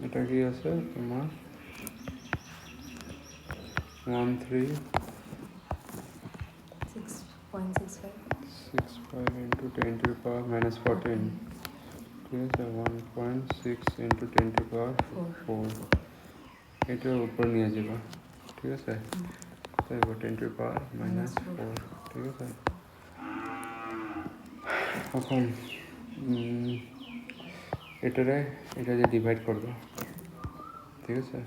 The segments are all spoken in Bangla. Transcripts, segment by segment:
এটা কি আছে তোমার 13 6.65 65 into 10 to the power minus 14 ঠিক আছে 1.6 into 10 to the power 4 এটা উপর নিয়ে যাবা ঠিক আছে তাই 10 to the power minus 4 ঠিক আছে এখন এটা যে ডিভাইড করবো ঠিক আছে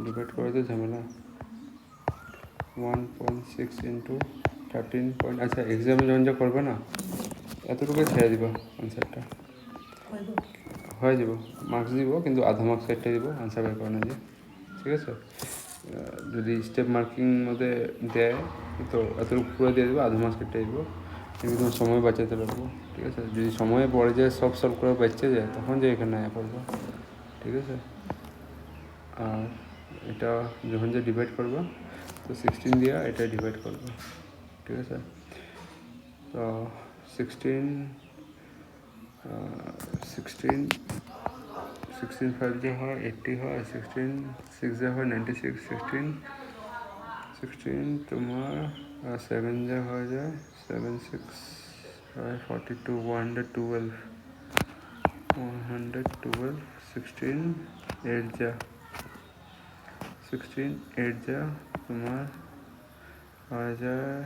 ডিভাইড করে তো ঝামেলা 1.6 into 13 পয়েন্ট আচ্ছা এক্সামে যখন যা করবে না এতটুকু ছেড়ে দিব আনসারটা হয়ে যাব মার্কস দিব কিন্তু আধা মার্কস একটা দিব আনসার বের করে না যে ঠিক আছে যদি স্টেপ মার্কিং মধ্যে দেয় তো এতটুকু পুরো দিয়ে দেবো আধা মার্কস একটা দিব কিন্তু তোমার সময় বাঁচাতে পারবো ঠিক আছে যদি সময়ে পড়ে যায় সব সলভ করে বাঁচতে যায় তখন যে এখানে আয়া পড়বো ঠিক আছে আর এটা যখন যে ডিভাইড করবো তো 16 দিয়া এটা ডিভাইড করবো ঠিক আছে তো 16 5 যে হয় 80 হয় 16 6 যে হয় 96 16 তোমার 7 যে হয়ে যায় 7 6 42 112 16 8 যা 16 8 যা তোমার হয়ে যায়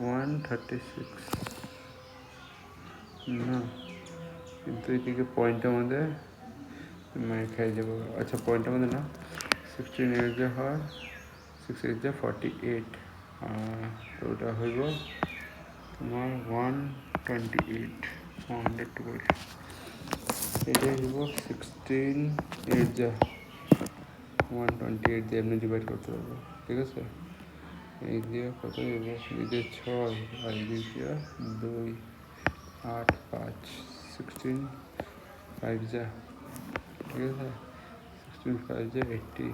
136 না কিন্তু এদিকে পয়েন্টের মধ্যে মার খেয়ে যাবো আচ্ছা পয়েন্টের মধ্যে না 16 8 যা হয় 6 8 যা 48 তো ওটা হইব তোমার 128 112 এটাই হইব 16 8 যা 128 দিয়ে এমনি ডিভাইড করতে পারবো ঠিক আছে এই দিয়ে কত হইব এই দিয়ে 6 আর এই দিয়ে 2 8 5 16 5 যা ঠিক আছে 16 5 যা 80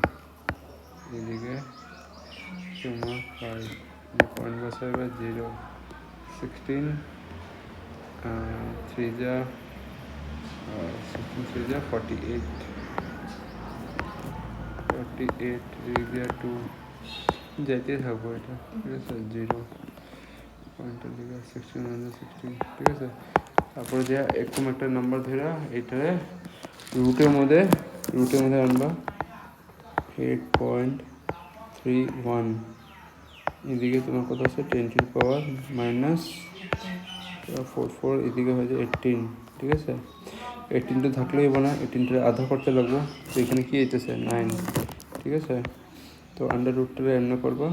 এদিকে তোমার 5 পয়েন্ট বসাবে 0 16 3 যা 16 3 যা 48 এদিকে 2 যাইতে থাকবো এটা ঠিক আছে 0 পয়েন্টের দিকে 16 16 ঠিক আছে তারপরে যে এরকম একটা নাম্বার ধরা এটারে রুটের মধ্যে আনবা 8.31 এদিকে তোমার কত আছে 10 টু পাওয়ার মাইনাস 44 এদিকে হয়ে যায় 18 ঠিক আছে 18টা থাকলেই হবে না 18টা আধা করতে লাগবো তো এখানে কি হইতেছে 9 ঠিক আছে তো আন্ডার রুটটা এমন করবা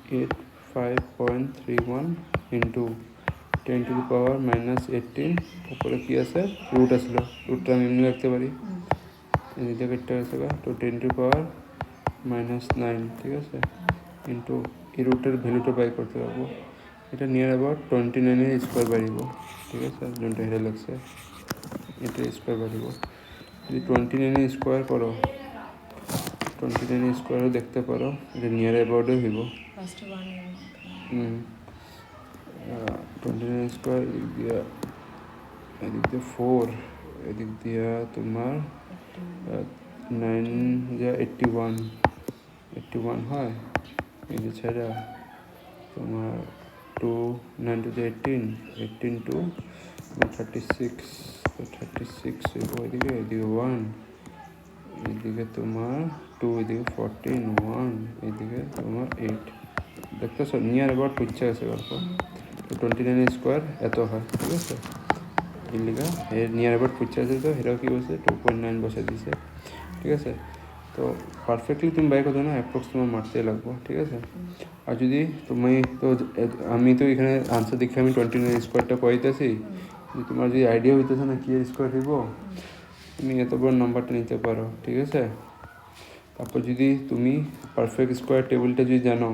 85.31 into 10 to the power minus 18 উপরে কি আছে রুট আসলো রুটটা আমি এমনি রাখতে পারি এই জায়গাটা আছে তো 10 টু পাওয়ার মাইনাস 9 ঠিক আছে ইন্টু এই রুটের ভ্যালুটা বাই করতে পারবো এটা নিয়ার অ্যাবাউট 29 স্কোয়ার বাড়িব ঠিক আছে যোনটা হেরে লাগছে এটা স্কোয়ার বাড়িব যদি 29 স্কোয়ার করো 29 স্কোয়ারও দেখতে পারো এটা নিয়ার অ্যাবাউটে হইব 29 স্কোয়ার এদিক দিয়ে 4 এদিক দিয়া তোমার 9 যা 81 হয় এই যে ছেড়া তোমার 2 9 টু 18 টু 36 তো 36 হইব এদিকে 1 এদিকে তোমার 2 এদিকে 14 1 এদিকে তোমার 8 দেখতেছো নিয়ার অ্যাবাউট পিচ্ছে আছে গল্প তো 29 স্কোয়ার এত হয় ঠিক আছে এই লিগা এর নিয়ার অ্যাবাউট পিচ্ছে আছে তো এটাও কী বলছে 2.9 বসে দিছে ঠিক আছে তো পারফেক্টলি তুমি বাই করো না অ্যাপ্রক্স তোমার মারতে লাগবো ঠিক আছে আর যদি তুমি তো আমি তো এখানে আনসার দেখে আমি 29 স্কোয়ারটা কইতেছি তোমার যদি আইডিয়া হইতেছে না কি স্কোয়ার হইব তুমি এত বড় নাম্বারটা নিতে পারো ঠিক আছে তারপর যদি তুমি পারফেক্ট স্কোয়ার টেবিলটা যদি জানো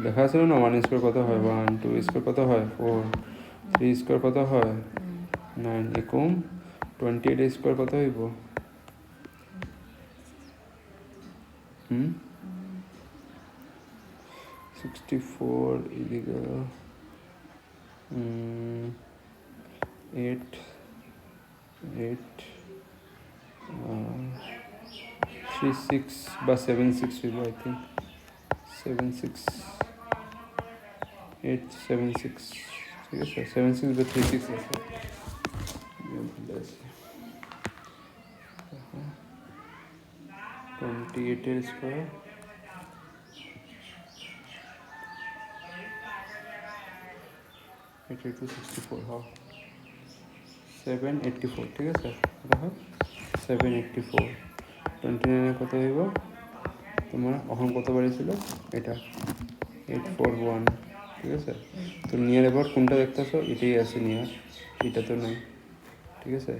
লেখা আছে না 1 স্কোয়ার কত হয় 1 2 স্কোয়ার কত হয় 4 3 স্কোয়ার কত হয় 9 এরকম 28 স্কোয়ার কত হইব 64 এদিকে 8 36 বা 76 হইব আই থিঙ্ক 76 876 ঠিক আছে 76 বা 36 আছে ভুলে আছি 28 এর স্কোয়ার এটা 264 হ্যাঁ 784 ঠিক আছে দেখো 784 29 কত হইব তোমার এখন কত বাড়িয়েছিল এটা 841 ঠিক আছে তো নিয়ার অ্যাবাউট কোনটা দেখতেছো এটাই আছে নিয়ার এটা তো নাই ঠিক আছে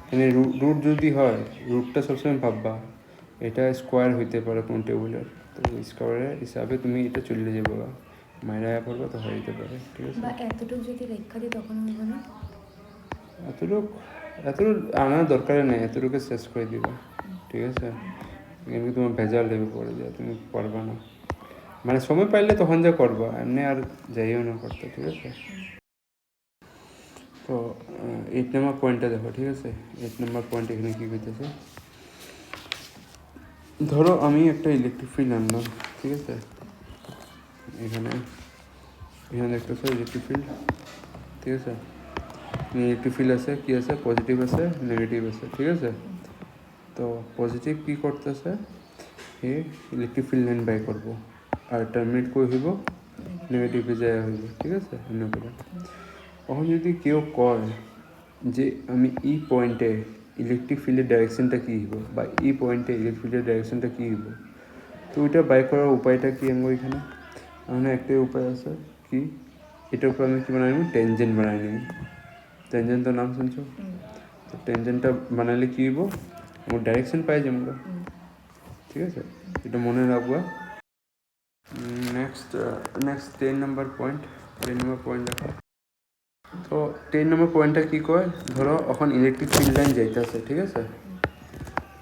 মানে রুট যদি হয় রুটটা সবসময় ভাববা এটা স্কোয়ার হইতে পারে কোন টেবিলের তো স্কোয়ারের হিসাবে তুমি এটা চলে যাবো মাইরা পড়বা তো হয়ে যেতে পারে ঠিক আছে বা এতটুকু যদি রেখা দিই তখন হইব না এতটুকু আনার দরকার নেই এতটুকু শেষ করে দিবা ঠিক আছে এমনি তোমার ভেজাল দেবে পড়ে যায় তুমি পারবা না মানে সময় পাইলে তখন যা করবা এমনি আর যাইও না করতে ঠিক আছে তো 8 নম্বর পয়েন্টটা দেখো ঠিক আছে 8 নম্বর পয়েন্ট এখানে কী করতেছে ধরো আমি একটা ইলেকট্রিক ফিল্ড আনলাম ঠিক আছে এখানে দেখতেছো ইলেকট্রিক ফিল্ড ঠিক আছে ইলেকট্রিক ফিল্ড আছে কী আছে পজিটিভ আছে নেগেটিভ আছে ঠিক আছে তো পজিটিভ কী করতেছে এ ইলেকট্রিক ফিল্ড লাইন বাই করবো আর টার্মিনেট কই হইব নেগেটিভে যায় হইব ঠিক আছে এমনি করে তখন যদি কেউ কয় যে আমি ই পয়েন্টে ইলেকট্রিক ফিল্ডের ডাইরেকশনটা কী হইব বা ই পয়েন্টে ইলেকট্রিক ফিল্ডের ডাইরেকশনটা কী হইব তো ওইটা বাই করার উপায়টা কি আমি ওইখানে আমার একটাই উপায় আছে কি এটার উপর আমি কী বানাই নিব টেনজেন্ট বানাই নিব টেনজেন্ট তো নাম শুনছো তো টেনজেন্টটা বানালে কী হইব আমার ডাইরেকশন পাই যাবো ঠিক আছে এটা মনে রাখবা নেক্সট 10 নম্বর পয়েন্ট দেখা তো 10 নম্বর পয়েন্টটা কী কয় ধরো এখন ইলেকট্রিক ফিল্ড লাইন যাইতেছে ঠিক আছে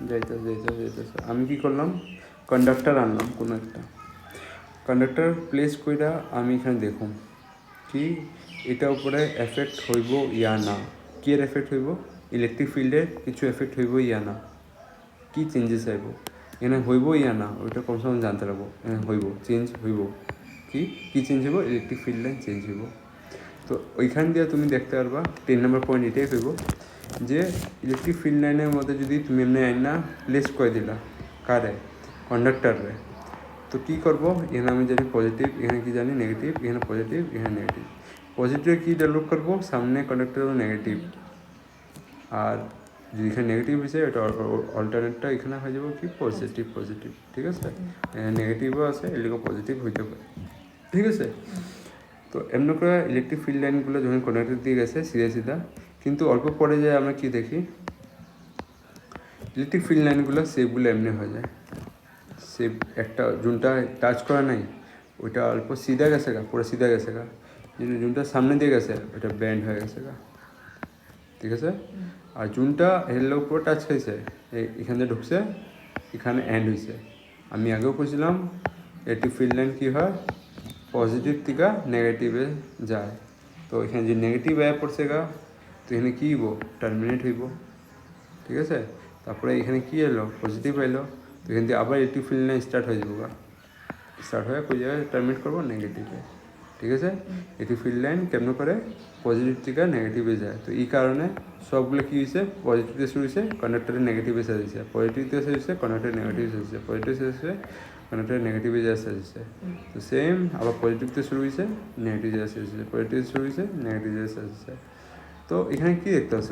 যাইতেছে আমি কি করলাম কন্ডাক্টর আনলাম কোনো একটা কন্ডাক্টর প্লেস কইরা আমি এখানে দেখুন কি এটা উপরে এফেক্ট হইব ইয়া না কি এর এফেক্ট হইব ইলেকট্রিক ফিল্ডের কিছু এফেক্ট হইব ইয়া না কি চেঞ্জেস আইব এখানে হইব ইয়া না ওইটা কমসে কম জানতে পারবো হইব চেঞ্জ হইব কি চেঞ্জ হইব ইলেকট্রিক ফিল্ড লাইন চেঞ্জ হইব তো ওইখান দিয়ে তুমি দেখতে পারবা 10 নম্বর পয়েন্ট এটাই হইব যে ইলেকট্রিক ফিল্ড লাইনের মধ্যে যদি তুমি এমনি আইনা প্লেস করে দিলা কারে কন্ডাক্টারে তো কী করবো এখানে আমি জানি পজিটিভ এখানে কি জানি নেগেটিভ এখানে পজিটিভ এখানে নেগেটিভ পজিটিভে কী ডেভেলপ করবো সামনে কন্ডাক্টার নেগেটিভ আর যদি এখানে নেগেটিভ হয়েছে এটা অল্টারনেটটা এখানে হয়ে যাবো কি পজিটিভ ঠিক আছে নেগেটিভও আছে এদিকে পজিটিভ হইতে পারে ঠিক আছে তো এমন করে ইলেকট্রিক ফিল্ড লাইনগুলো যখন কন্ডাক্টর দিয়ে গেছে সিধা কিন্তু অল্প পরে যায় আমরা কি দেখি ইলেকট্রিক ফিল্ড লাইনগুলো সেপগুলো এমনি হয়ে যায় সেপ একটা জুনটা টাচ করা নাই ওইটা অল্প সিধা গেছে গা পুরো সিধা গেছে গা জুনটা সামনে দিয়ে গেছে ওইটা ব্যান্ড হয়ে গেছে গা ঠিক আছে আর জুনটা হেললে উপর টাচ খাইছে এখানে ঢুকছে এখানে এন্ড হয়েছে আমি আগেও বুঝলাম ইলেকট্রিক ফিল্ড লাইন কী হয় পজিটিভ থেকে নেগেটিভে যায় তো এখানে যে নেগেটিভ আয়া পড়ছে গা তো এখানে কী হইব টার্মিনেট হইব ঠিক আছে তারপরে এখানে কী এলো পজিটিভ এলো তো এখান থেকে আবার ইলেকট্রিক ফিল্ড লাইন স্টার্ট হয়ে যাবো গা স্টার্ট হয়ে কোন জায়গায় টার্মিনেট করবো নেগেটিভে ঠিক আছে ইলেকট্রিক ফিল্ড লাইন কেমন করে পজিটিভ থেকে নেগেটিভে যায় তো এই কারণে সবগুলো কী হয়েছে পজিটিভ দিয়ে শুরু হয়েছে কন্ডাক্টরের নেগেটিভে শেষ হয়েছে পজিটিভ দিয়ে শেষ হয়েছে কন্ডাক্টরের নেগেটিভ শেষ হয়েছে পজিটিভ শেষ হয়েছে কন্ডাক্টরের নেগেটিভে যা শেষ হয়েছে তো সেম আবার পজিটিভ দিয়ে শুরু হয়েছে নেগেটিভ যা শেষ হয়েছে পজিটিভ শুরু হয়েছে নেগেটিভ যা শেষ হয়েছে তো এখানে কী দেখতে পাচ্ছ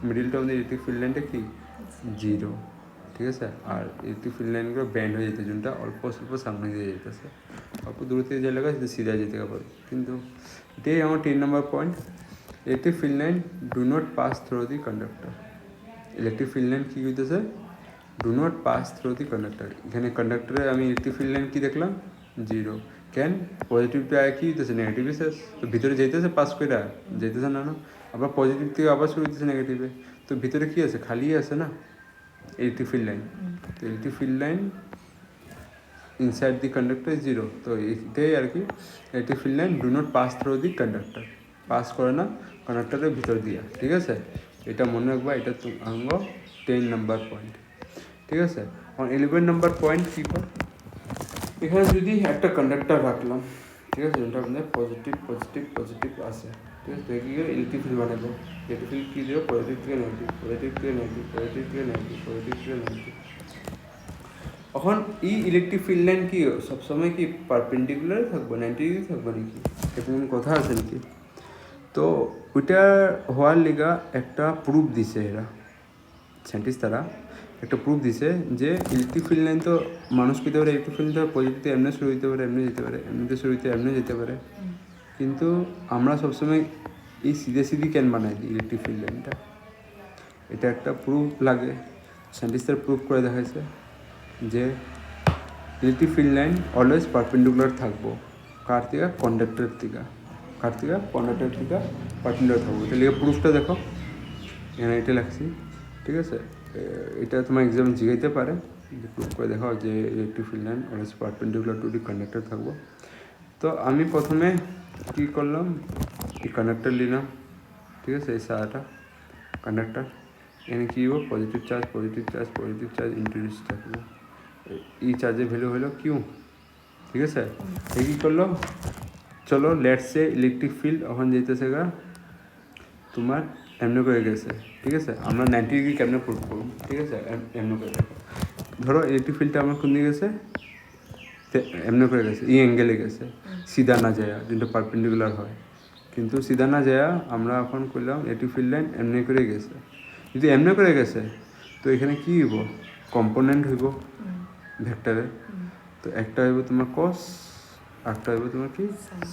মিডিলটা আমাদের ইলেকট্রিক ফিল্ড লাইনটা কি 0 ঠিক আছে আর ইলেকট্রিক ফিল্ড লাইনগুলো ব্যান্ড হয়ে যেতে জুনটা অল্প স্বল্প সামনে দিয়ে যেতেছে অল্প দূর থেকে যে লাগা সেটা সিধা যেতে পারে কিন্তু এটাই আমার 10 number point electric field line do not pass through the conductor electric field line কী হইতেছে do not pass through the conductor এখানে কন্ডাক্টরে আমি ইলেকট্রিক ফিল্ড লাইন কী দেখলাম 0 কেন পজিটিভটা কী হইতেছে নেগেটিভ শেষ তো ভিতরে যেতেছে পাস করে যেতেছে না আবার পজিটিভ থেকে আবার শুরু হইতেছে নেগেটিভে তো ভিতরে কী আছে খালি আছে না ইলেকট্রিক ফিল্ড লাইন তো electric field line inside the conductor is 0 তো এটাই আর কি electric field line do not pass through the conductor pass করে না কন্ডাক্টরের ভিতর দিয়া ঠিক আছে এটা মনে রাখবা এটা আঙ্গ 10 নম্বর পয়েন্ট ঠিক আছে। এখন 11 নম্বর পয়েন্ট কী হয়, এখানে যদি একটা কন্ডাক্টর রাখলাম, ঠিক আছে, যেটা আপনার পজিটিভ পজিটিভ পজিটিভ আসে, ঠিক আছে, দেখি ইলেকট্রিক ফিল্ড বানাবো। ইলেকট্রিক ফিল্ড কী দেবো, পজিটিভ থেকে নেগেটিভ, পজিটিভ থেকে নেগেটিভ, পজিটিভ থেকে নেগেটিভ, পজিটিভ থেকে নেগেটিভ। এখন এই ইলেকট্রিক ফিল্ড লাইন কি সবসময় কি পারপেন্ডিকুলার থাকবো, 90 ডিগ্রি থাকবো নাকি, এরকম কথা আছে নাকি? তো ওইটা হওয়ার লিগা একটা প্রুফ দিছে এরা, সায়েন্টিস্ট তারা একটা প্রুফ দিছে যে ইলেকট্রিক ফিল্ড লাইন তো মানুষ পেতে পারে, ইলেকট্রিক ফিল্ড পজিটিভতে এমনি শুরু হইতে পারে, এমনি যেতে পারে, এমনিতে শুরু হইতে এমনি যেতে পারে, কিন্তু আমরা সবসময় এই সিধে সিধি কেন বানাই দিই ইলেকট্রিক ফিল্ড লাইনটা? এটা একটা প্রুফ লাগে, সায়েন্টিস্টরা প্রুফ করে দেখাইছে যে electric field line always perpendicular থাকবো কার থেকে, কন্ডাক্টর থেকে, কার থেকে, কন্ডাক্টর থেকে পারপেন্ডিকুলার থাকবো। এটা লিখে প্রুফটা দেখো, এখানে এটা লাগছি, ঠিক আছে। এটা তোমার এক্সাম জিগাইতে পারে যে প্রুফ করে দেখাও যে electric field line always perpendicular to the conductor থাকবো। তো আমি প্রথমে কী করলাম, এই কন্ডাক্টর নিলাম, ঠিক আছে, এই সারাটা কন্ডাক্টর, এখানে কী হবো, positive charge positive charge positive charge introduce থাকবো, এই চার্জের ভ্যালু হলো কিউ, ঠিক আছে। এই কী করলো, চলো লেটস সে ইলেকট্রিক ফিল্ড এখন যেতেছে গা তোমার এমনি করে গেছে, ঠিক আছে। আমরা 90 ডিগ্রি কেমনে প্রুভ করবো, ঠিক আছে, এমনি করে দেখো, ধরো ইলেকট্রিক ফিল্ডটা আমার কোন দিকে গেছে, এমনি করে গেছে, এই অ্যাঙ্গেলে গেছে, সিধা না যায়, যেটা পারপেন্ডিকুলার হয়, কিন্তু সিধা না যায় আমরা এখন করলাম ইলেকট্রিক ফিল্ড লাইন এমনি করে গেছে। যদি এমনি করে গেছে তো এখানে কী হইব, কম্পোনেন্ট হইব ভেক্টরে, তো একটা হইব তোমার কস, আরেকটা হইব তোমার কি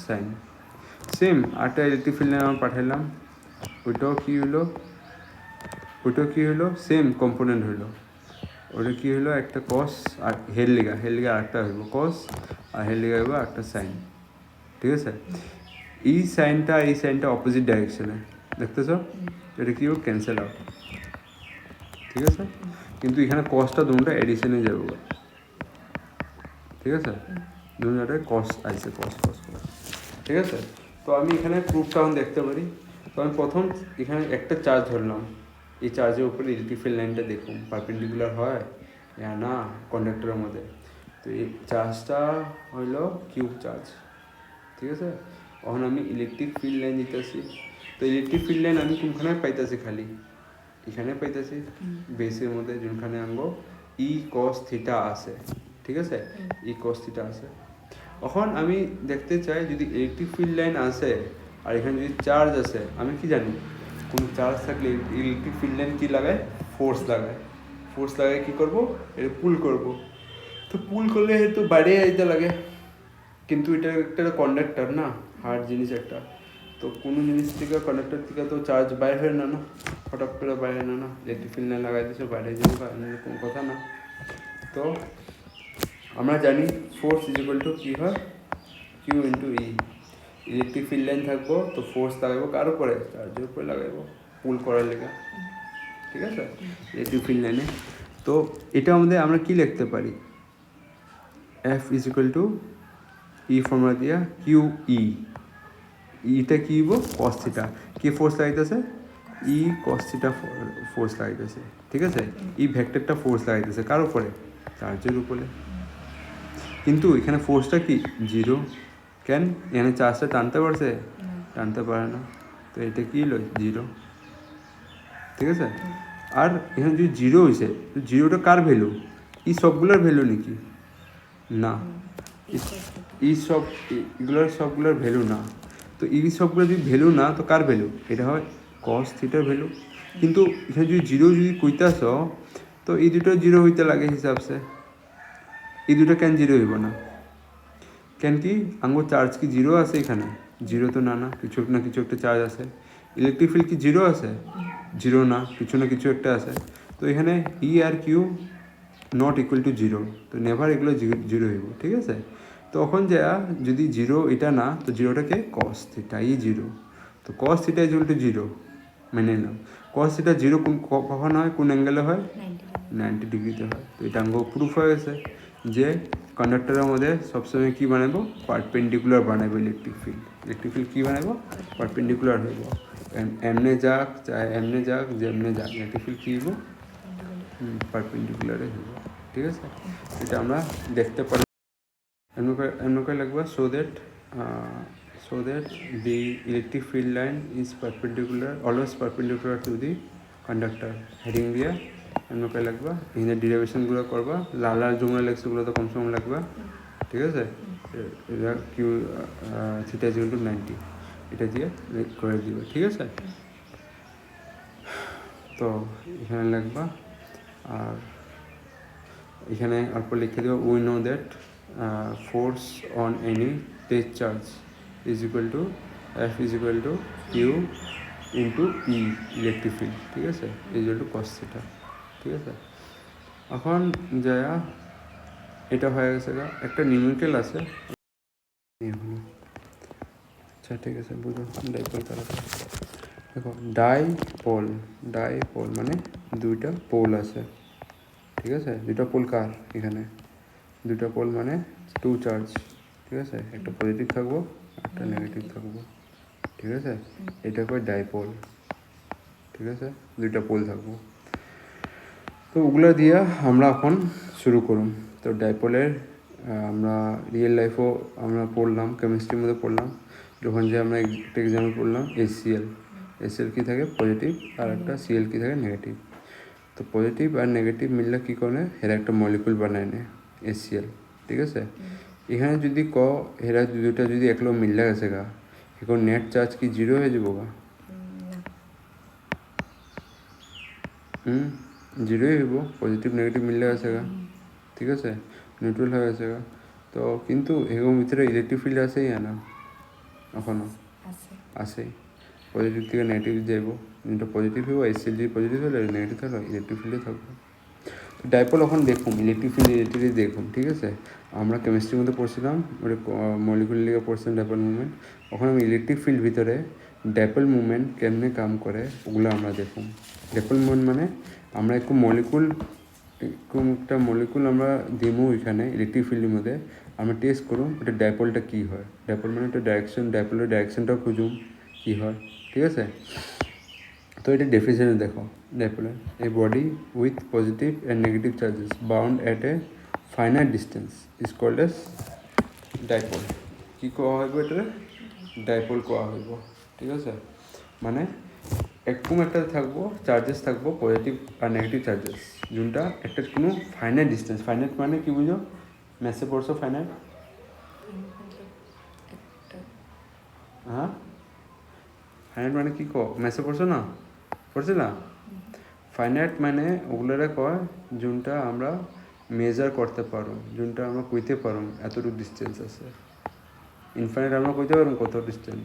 সাইন। সেম আরেকটা ইলেকট্রিক ফিল্ড লাইন আমরা পাঠাইলাম, ওইটাও কী হলো, ওইটাও কী হলো, সেম কম্পোনেন্ট হইলো, ওটা কী হলো, একটা কস আর হেড লিগা আরেকটা হইব কস, আর হেড লিগা হইব একটা সাইন, ঠিক আছে। এই সাইনটা অপোজিট ডাইরেকশনে, দেখতেছো, এটা কী হবে, ক্যান্সেল আউট, ঠিক আছে। কিন্তু এখানে কসটা দুটো এডিশনে যাবো, ঠিক আছে, দুটায় কস আইসে, কস কস কস, ঠিক আছে। তো আমি এখানে প্রুফটা এখন দেখতে পারি। তো আমি প্রথম এখানে একটা চার্জ ধরলাম, এই চার্জের উপরে ইলেকট্রিক ফিল্ড লাইনটা দেখুন পারপেন্ডিকুলার হয় না কন্ডাক্টরের মধ্যে। তো এই চার্জটা হইল কিউব চার্জ, ঠিক আছে। এখন আমি ইলেকট্রিক ফিল্ড লাইন দিতেছি, তো ইলেকট্রিক ফিল্ড লাইন আমি কোনখানে পাইতেছি, খালি এখানে পাইতেছি বেসের মধ্যে, যোনখানে আঙ্গো ই কস থিটা আছে, ঠিক আছে, ই কস থিটা আছে। এখন আমি দেখতে চাই যদি ইলেকট্রিক ফিল্ড লাইন আসে আর এখানে যদি চার্জ আছে, আমি কি জানি কোনো চার্জ থাকলে ইলেকট্রিক ফিল্ড লাইন কী লাগায়, ফোর্স লাগায় কী করবো, এটা পুল করব। তো পুল করলে তো বাইরে যেতে লাগে, কিন্তু এটা একটা কন্ডাক্টর না, হার্ড জিনিস একটা, তো কোনো জিনিস থেকে কন্ডাক্টর থেকে তো চার্জ বাইরে হয় না, হঠাৎ করে বাইরে না, ইলেকট্রিক ফিল্ড লাইন লাগাই দিয়েছে বাইরে যাবো, এরকম কথা না। তো আমরা জানি ফোর্স ইজ ইকুয়াল টু কী হয়, Q into E. Electric field line থাকবো তো ফোর্স লাগাবো কার উপরে, চার্জের উপরে লাগাবো পুল করার লেগে, ঠিক আছে, ইলেকট্রিক ফিল্ড লাইনে। তো এটা আমাদের আমরা কি লিখতে পারি, F is equal two E formula দিয়া কিউ ই, ইটা কি হইব, কস থিটা, কি ফোর্স লাগাইতেছে, ই কস থিটা ফোর্স লাগাইতেছে, ঠিক আছে। এই ভেক্টরটা ফোর্স লাগাইতেছে কার উপরে, চার্জের উপরে, কিন্তু এখানে ফোর্সটা কি জিরো, কেন, এখানে চার্জটা টানতে পারছে, টানতে পারে না, তো এটা কি হলো জিরো, ঠিক আছে। আর এখানে যদি জিরো হয়েছে, তো জিরোটা কার ভ্যালু, এই সবগুলোর ভ্যালু নাকি না, এগুলোর সবগুলোর ভ্যালু না। তো এই সবগুলো যদি ভ্যালু না, তো কার ভ্যালু, এটা হয় কস থিটার ভ্যালু। কিন্তু এখানে যদি জিরো যদি কইতাছ, তো এই দুটো জিরো হইতে লাগে হিসাবসে, এই দুটো কেন জিরো হইব না, কেন কি আঙ্গুর চার্জ কি জিরো আছে এখানে, জিরো তো না কিছু না কিছু একটা চার্জ আছে। ইলেকট্রিক ফিল্ড কি জিরো আছে, জিরো না কিছু একটা আছে। তো এখানে ই আর q not equal to zero, তো নেভার এগুলো জিরো হইব, ঠিক আছে। তখন যা যদি জিরো এটা না, তো জিরোটাকে কস থিটা, ই জিরো, তো cos theta is equal to zero মেনে নিলাম। কস থিটা জিরো কখন হয়, কোন অ্যাঙ্গেলে হয়, 90 ডিগ্রিতে হয়। তো এটা আঙ্গ প্রুফ হয়ে গেছে যে কন্ডাক্টরের মধ্যে সবসময় কী বানাবো, পারপেন্ডিকুলার বানাবো ইলেকট্রিক ফিল্ড কী বানাবো, পারপেন্ডিকুলার হইব, এমনে যাক চাहे এমনে যাক যেমনে যাক ইলেকট্রিক ফিল্ড কী হইব পারপেন্ডিকুলারে হইব, ঠিক আছে? এটা আমরা দেখতে পারি এমনকে লাগবে so that the electric field line is perpendicular always perpendicular to the conductor heading দিয়ে এমনকে লাগবে। এখানে ডিরাইভেশনগুলো করবা, লাল লাল জুমলা লেখসগুলো তো কম সময় লাগবে, ঠিক আছে? এটা Q theta is equal two 90 এটা দিয়ে করে দিবে, ঠিক আছে? তো এখানে লিখবা, আর এখানে অল্প লিখে দেবো we know that force on any test charge is equal to F is equal to q into E electric field, ঠিক আছে? Is equal to cos theta, ঠিক আছে? এখন যা এটা হয়ে গেছে, একটা নিউমেরিক্যাল আছে। আচ্ছা ঠিক আছে, বুঝো ডাইপোল কারা। দেখো ডাইপোল মানে দুইটা পোল আছে, ঠিক আছে? দুইটা পোল কার এখানে দুইটা পোল মানে টু চার্জ, ঠিক আছে? একটা পজিটিভ থাকবো একটা নেগেটিভ থাকবো, ঠিক আছে? এটা করে ডাইপোল, ঠিক আছে? দুইটা পোল থাকবো। তো ওগুলো দিয়ে আমরা এখন শুরু করুন। তো ডাইপোলের আমরা রিয়েল লাইফও আমরা পড়লাম, কেমিস্ট্রির মধ্যে পড়লাম, যখন যে আমরা একটা এক্সাম্পল পড়লাম এসিএল কী থাকে পজিটিভ আর একটা সিএল কী থাকে নেগেটিভ। তো পজিটিভ আর নেগেটিভ মিললে কী করে এরা একটা মলিকুল বানায় নেয় এসিএল, ঠিক আছে? এখানে যদি এরা দুটা যদি একলো মিললে গেছে গা, এখন নেট চার্জ কি জিরো হয়ে যাবো গা? জিরোই হইব, পজিটিভ নেগেটিভ মিললে গেছে গা, ঠিক আছে? নিউট্রাল হয়ে গেছে গা। তো কিন্তু এরকম ভিতরে ইলেকট্রিক ফিল্ড আছেই না এখনো আছে, পজিটিভ থেকে নেগেটিভ যাইব, যেটা পজিটিভ হইব এসিএল যদি পজিটিভ হলে নেগেটিভ থাকলে ইলেকট্রিক ফিল্ডে থাকবে। ডাইপোল এখন দেখুন ইলেকট্রিক ফিল্ড দেখুন, ঠিক আছে? আমরা কেমিস্ট্রির মধ্যে পড়ছিলাম ওটা মলিকুলার লিগে পড়ছিলাম ডাইপোল মুভমেন্ট। ওখানে আমি ইলেকট্রিক ফিল্ড ভিতরে ডাইপোল মুভমেন্ট কেমনে কাম করে ওগুলো আমরা দেখুন। ডাইপোল মুভমেন্ট মানে আমরা একটা মলিকুল আমরা দিমু এখানে ইলেকট্রিক ফিল্ডের মধ্যে, আমরা টেস্ট করুন এটা ডাইপোলটা কী হয়। ডাইপোল মানে একটা ডাইপোলের ডাইরেকশনটাও খুঁজুন কী হয়, ঠিক আছে? তো এটা ডেফিনেশনে দেখো ডাইপোলের a body with positive and negative charges bound at a finite distance is called as dipole. কী কোয়া হইব এটারে? ডাইপোল কোয়া হইব, ঠিক আছে? মানে এরকম একটা থাকবো চার্জেস থাকবো পজিটিভ আর নেগেটিভ চার্জেস, যোনটা একটা কোনো ফাইনাইট ডিস্টেন্স। ফাইনাইট মানে কি বুঝো? ম্যাথে পড়ছো ফাইনাইট? হ্যাঁ, ফাইনাইট মানে কি ম্যাথে পড়ছো না? পড়ছি না? ফাইনাইট মানে ওগুলোরে কয় যোনটা আমরা মেজার করতে পারো, যোনটা আমরা কইতে পারো এতটুকু ডিস্টেন্স আছে। ইনফাইনাইট আমরা কইতে পারো কত ডিস্টেন্স।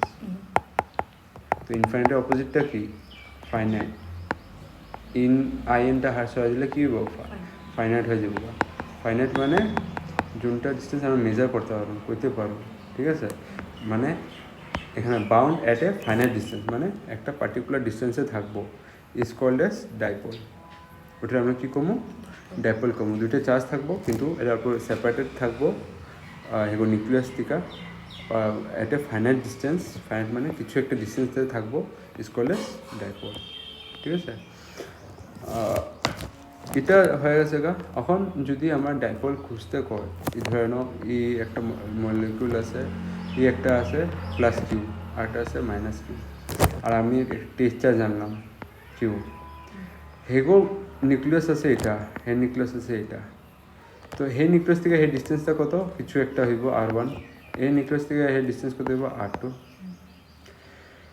তো ইনফাইনাইটের অপোজিটটা কি? ফাইনাইট। আইএনটা হ্রাস হয়ে দিলে কী হইব? ফাইনাইট হয়ে যাব। ফাইনাইট মানে যোনটা ডিস্টেন্স আমরা মেজার করতে পারবো কইতে পারবো, ঠিক আছে? মানে এখানে bound at a finite distance মানে একটা পার্টিকুলার ডিস্টেন্সে থাকবো, ইজ কল্ড এস ডাইপোল। ওটা আমরা কী কমু? ডাইপোল কমু। দুইটা চার্জ থাকবো কিন্তু এটার উপর সেপারেটেড থাকবো এগো নিউক্লিয়াস থেকে at a finite distance. Finite মানে কিছু একটা ডিস্টেন্সে থাকবো, ইজ কল্ড এস ডাইপোল, ঠিক আছে? এটা হয়ে গেছে গা। এখন যদি আমার ডাইপোল খুঁজতে কয়, এই ধরে নাও এই একটা মলিকুল আছে, এই একটা আছে প্লাস কিউ আর একটা আছে মাইনাস কিউ, আর আমি টেস্ট চার্জ জানলাম কিউ। হেগো নিউক্লিয়াস আছে এটা, হে নিউক্লিয়াস আছে এটা। তো হে নিউক্লিয়াস থেকে হে ডিস্টেন্সটা কত? কিছু একটা হইব R1। হে নিউক্লিয়াস থেকে হে ডিস্টেন্স কত হইব? R2।